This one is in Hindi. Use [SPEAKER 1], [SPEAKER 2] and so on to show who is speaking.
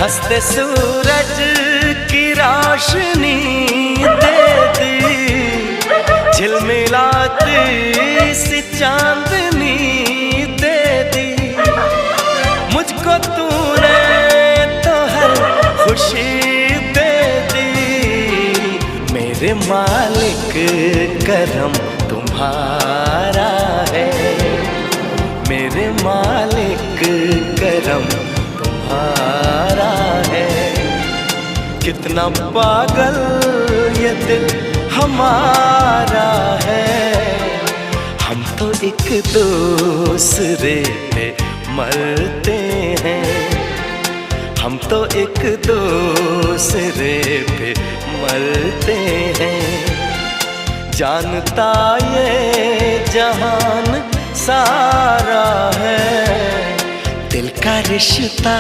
[SPEAKER 1] हंसते सूरज की रोशनी दे दी, झिलमिलाती सी चांदनी दे दी। मुझको तूने तो हर खुशी दे दी। मेरे मालिक करम तुम्हारा है, मेरे मालिक करम तुम्हारा है। कितना पागल ये दिल हमारा है, हम तो एक दूसरे पे मरते हैं, हम तो एक दूसरे पे मरते हैं। जानता ये जहान सारा है, दिल का रिश्ता।